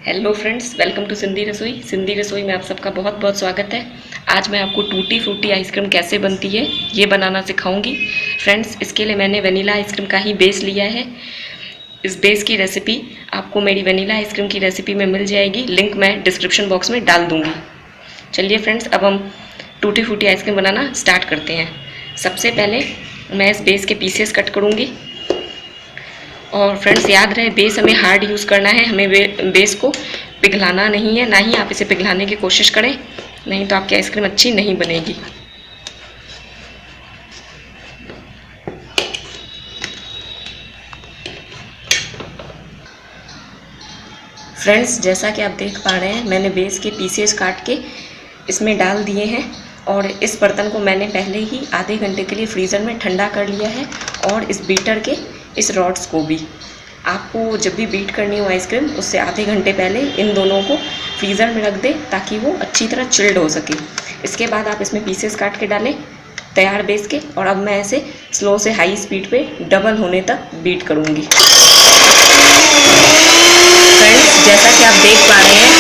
Hello friends, welcome to Sindhi रसोई। सिंधी रसोई में आप सबका बहुत बहुत स्वागत है। आज मैं आपको टूटी फ्रूटी आइसक्रीम कैसे बनती है ये बनाना सिखाऊंगी। फ्रेंड्स, इसके लिए मैंने वनीला आइसक्रीम का ही बेस लिया है। इस बेस की रेसिपी आपको मेरी वनीला आइसक्रीम की रेसिपी में मिल जाएगी, लिंक मैं डिस्क्रिप्शन बॉक्स में डाल दूँगी। चलिए फ्रेंड्स, अब हम टूटी फ्रूटी आइसक्रीम बनाना स्टार्ट करते हैं। सबसे पहले मैं इस बेस के पीसेस कट करूँगी। और फ्रेंड्स, याद रहे बेस हमें हार्ड यूज़ करना है, हमें बेस को पिघलाना नहीं है, ना ही आप इसे पिघलाने की कोशिश करें, नहीं तो आपकी आइसक्रीम अच्छी नहीं बनेगी। फ्रेंड्स, जैसा कि आप देख पा रहे हैं, मैंने बेस के पीसेस काट के इसमें डाल दिए हैं और इस बर्तन को मैंने पहले ही आधे घंटे के लिए फ्रीज़र में ठंडा कर लिया है। और इस बीटर के इस रॉड्स को भी आपको जब भी बीट करनी हो आइसक्रीम, उससे आधे घंटे पहले इन दोनों को फ्रीज़र में रख दें ताकि वो अच्छी तरह चिल्ड हो सके। इसके बाद आप इसमें पीसेस काट के डालें तैयार बेस के। और अब मैं ऐसे स्लो से हाई स्पीड पे डबल होने तक बीट करूँगी। फ्रेंड्स, जैसा कि आप देख पा रहे हैं,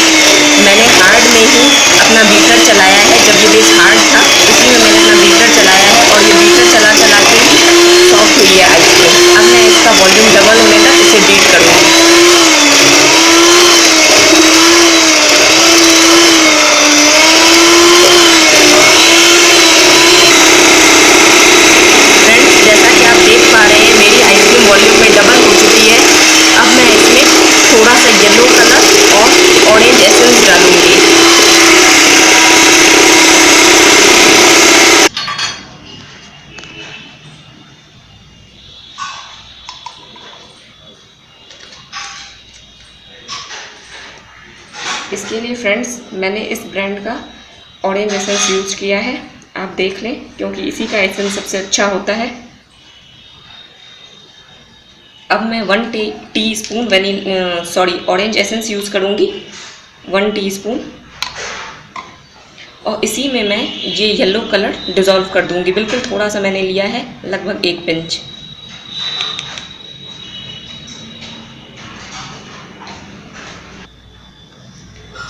मैंने हार्ड में ही अपना बीटर चलाया है। जब ये बेस हार्ड था, इसी में मैंने अपना बीटर चलाया है और ये बीटर चला चला के ही सॉफ्ट हुई है आइसक्रीम। अब मैं इसका वॉल्यूम डबल होने तक इसे बीट करूँगी। फ्रेंड्स, जैसा कि आप देख पा रहे हैं, मेरी आइसक्रीम वॉल्यूम में डबल हो चुकी है। अब मैं इसमें थोड़ा सा येलो कलर और ऑरेंज एसेंस डालूंगी। इसके लिए फ्रेंड्स, मैंने इस ब्रांड का ऑरेंज एसेंस यूज किया है। आप देख लें, क्योंकि इसी का एसेंस सबसे अच्छा होता है। अब मैं 1 टीस्पून ऑरेंज एसेंस यूज़ करूँगी, 1 टीस्पून। और इसी में मैं ये येलो कलर डिज़ोल्व कर दूँगी। बिल्कुल थोड़ा सा मैंने लिया है, लगभग 1 पिंच।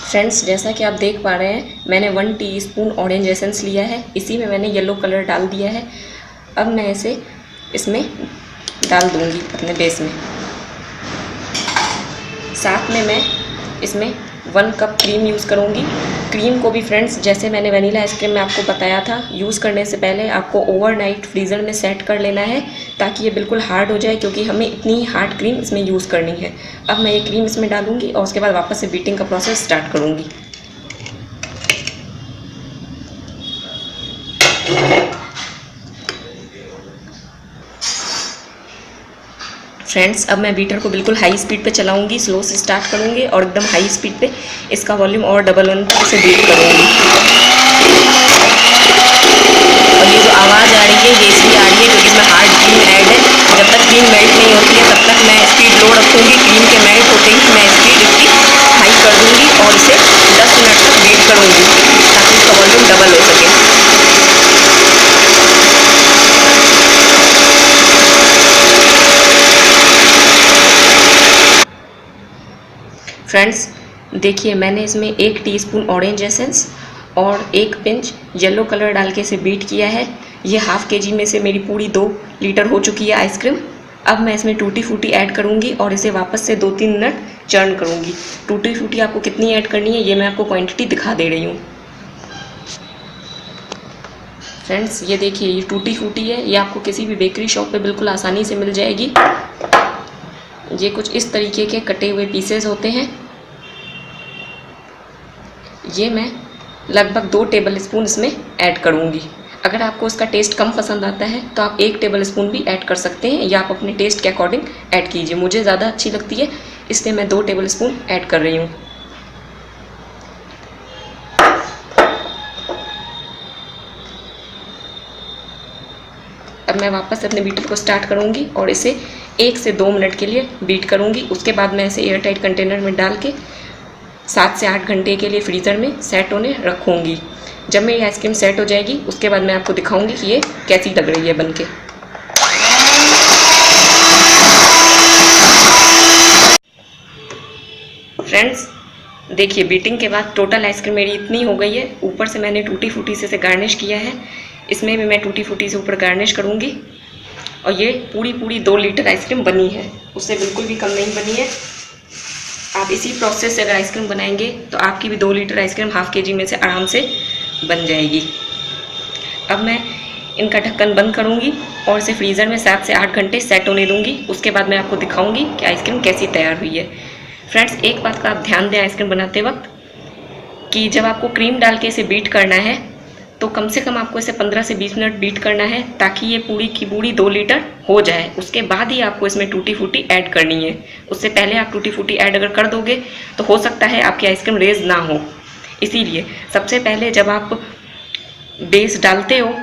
फ्रेंड्स, जैसा कि आप देख पा रहे हैं, मैंने 1 टीस्पून ऑरेंज एसेंस लिया है, इसी में मैंने येलो कलर डाल दिया है। अब मैं इसे इसमें डाल दूंगी अपने बेस में। साथ में मैं इसमें 1 कप क्रीम यूज़ करूंगी। क्रीम को भी फ्रेंड्स, जैसे मैंने वनीला आइसक्रीम में आपको बताया था, यूज़ करने से पहले आपको ओवरनाइट फ्रीज़र में सेट कर लेना है ताकि ये बिल्कुल हार्ड हो जाए, क्योंकि हमें इतनी ही हार्ड क्रीम इसमें यूज़ करनी है। अब मैं ये क्रीम इसमें डालूंगी और उसके बाद वापस से बीटिंग का प्रोसेस स्टार्ट करूँगी। फ्रेंड्स, अब मैं बीटर को बिल्कुल हाई स्पीड पे चलाऊंगी, स्लो से स्टार्ट करूंगी और एकदम हाई स्पीड पे इसका वॉल्यूम और डबल होने तक इसे बीट करूंगी। और ये जो आवाज़ आ रही है, ये इसलिए आ रही है क्योंकि इसमें हार्ड क्रीम ऐड है। जब तक क्रीम मेल्ट नहीं होती है, तब तक मैं स्पीड लो रखूँगी। क्रीम के मेल्ट होते ही मैं स्पीड इसकी हाई कर दूँगी और इसे 10 मिनट तक बीट करूँगी ताकि इसका वॉल्यूम डबल हो सके। फ्रेंड्स, देखिए, मैंने इसमें 1 टीस्पून ऑरेंज एसेंस और 1 पिंच येलो कलर डाल के इसे बीट किया है। ये हाफ केजी में से मेरी पूरी 2 लीटर हो चुकी है आइसक्रीम। अब मैं इसमें टूटी फ्रूटी ऐड करूँगी और इसे वापस से 2-3 मिनट चर्न करूँगी। टूटी फ्रूटी आपको कितनी ऐड करनी है, ये मैं आपको क्वांटिटी दिखा दे रही हूँ। फ्रेंड्स, ये देखिए, ये टूटी फ्रूटी है। ये आपको किसी भी बेकरी शॉप पे बिल्कुल आसानी से मिल जाएगी। ये कुछ इस तरीके के कटे हुए पीसेस होते हैं। ये मैं लगभग 2 टेबल स्पून इसमें ऐड करूँगी। अगर आपको इसका टेस्ट कम पसंद आता है तो आप 1 टेबल स्पून भी ऐड कर सकते हैं, या आप अपने टेस्ट के अकॉर्डिंग ऐड कीजिए। मुझे ज़्यादा अच्छी लगती है, इसलिए मैं 2 टेबल स्पून ऐड कर रही हूँ। अब मैं वापस अपने बीटर को स्टार्ट करूँगी और इसे 1 से 2 मिनट के लिए बीट करूँगी। उसके बाद मैं इसे एयर टाइट कंटेनर में डाल के 7 से 8 घंटे के लिए फ्रीज़र में सेट होने रखूँगी। जब मेरी आइसक्रीम सेट हो जाएगी, उसके बाद मैं आपको दिखाऊंगी कि ये कैसी लग रही है बनके। फ्रेंड्स, देखिए बीटिंग के बाद टोटल आइसक्रीम मेरी इतनी हो गई है। ऊपर से मैंने टूटी फूटी से गार्निश किया है, इसमें भी मैं टूटी फूटी से ऊपर गार्निश करूँगी। और ये पूरी 2 लीटर आइसक्रीम बनी है, उससे बिल्कुल भी कम नहीं बनी है। आप इसी प्रोसेस से अगर आइसक्रीम बनाएंगे तो आपकी भी 2 लीटर आइसक्रीम हाफ केजी में से आराम से बन जाएगी। अब मैं इनका ढक्कन बंद करूँगी और इसे फ्रीज़र में 7 से 8 घंटे सेट होने दूँगी। उसके बाद मैं आपको दिखाऊँगी कि आइसक्रीम कैसी तैयार हुई है। फ्रेंड्स, एक बात का आप ध्यान दें आइसक्रीम बनाते वक्त कि जब आपको क्रीम डाल के इसे बीट करना है तो कम से कम आपको इसे 15 से 20 मिनट बीट करना है, ताकि ये पूरी की पूरी 2 लीटर हो जाए। उसके बाद ही आपको इसमें टूटी फूटी ऐड करनी है। उससे पहले आप टूटी फूटी ऐड अगर कर दोगे तो हो सकता है आपकी आइसक्रीम रेज ना हो। इसीलिए सबसे पहले जब आप बेस डालते हो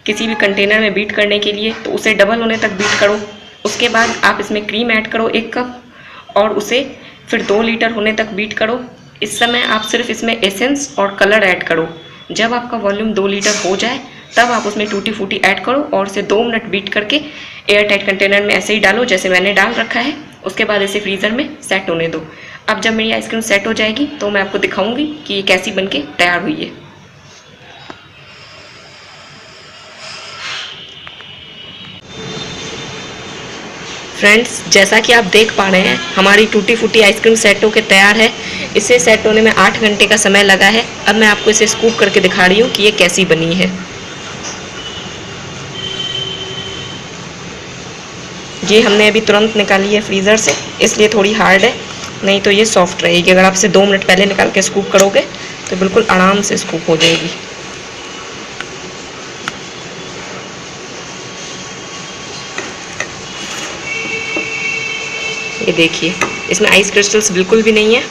किसी भी कंटेनर में बीट करने के लिए तो उसे डबल होने तक बीट करो। उसके बाद आप इसमें क्रीम ऐड करो 1 कप और उसे फिर 2 लीटर होने तक बीट करो। इस समय आप सिर्फ इसमें एसेंस और कलर ऐड करो। जब आपका वॉल्यूम 2 लीटर हो जाए तब आप उसमें टूटी फूटी ऐड करो और इसे 2 मिनट बीट करके एयर टाइट कंटेनर में ऐसे ही डालो जैसे मैंने डाल रखा है। उसके बाद इसे फ्रीज़र में सेट होने दो। अब जब मेरी आइसक्रीम सेट हो जाएगी तो मैं आपको दिखाऊंगी कि ये कैसी बनके तैयार हुई है। फ्रेंड्स, जैसा कि आप देख पा रहे हैं हमारी टूटी फूटी आइसक्रीम सेट होकर तैयार है। इसे सेट होने में 8 घंटे का समय लगा है। अब मैं आपको इसे स्कूप करके दिखा रही हूँ कि ये कैसी बनी है। ये हमने अभी तुरंत निकाली है फ्रीज़र से, इसलिए थोड़ी हार्ड है, नहीं तो ये सॉफ्ट रहेगी। अगर आप इसे 2 मिनट पहले निकाल के स्कूप करोगे तो बिल्कुल आराम से स्कूप हो जाएगी। ये देखिए, इसमें आइस क्रिस्टल्स बिल्कुल भी नहीं है।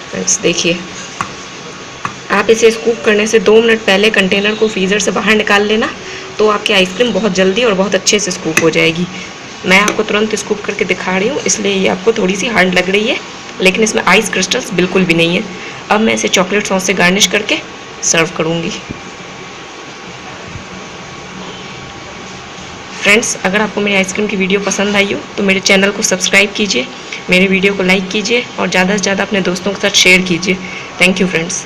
फ्रेंड्स देखिए, आप इसे स्कूप करने से 2 मिनट पहले कंटेनर को फ्रीज़र से बाहर निकाल लेना तो आपकी आइसक्रीम बहुत जल्दी और बहुत अच्छे से स्कूप हो जाएगी। मैं आपको तुरंत स्कूप करके दिखा रही हूँ, इसलिए ये आपको थोड़ी सी हार्ड लग रही है, लेकिन इसमें आइस क्रिस्टल्स बिल्कुल भी नहीं है। अब मैं इसे चॉकलेट सॉस से गार्निश करके सर्व करूँगी। फ्रेंड्स, अगर आपको मेरी आइसक्रीम की वीडियो पसंद आई हो तो मेरे चैनल को सब्सक्राइब कीजिए, मेरे वीडियो को लाइक कीजिए और ज़्यादा से ज़्यादा अपने दोस्तों के साथ शेयर कीजिए। Thank you friends.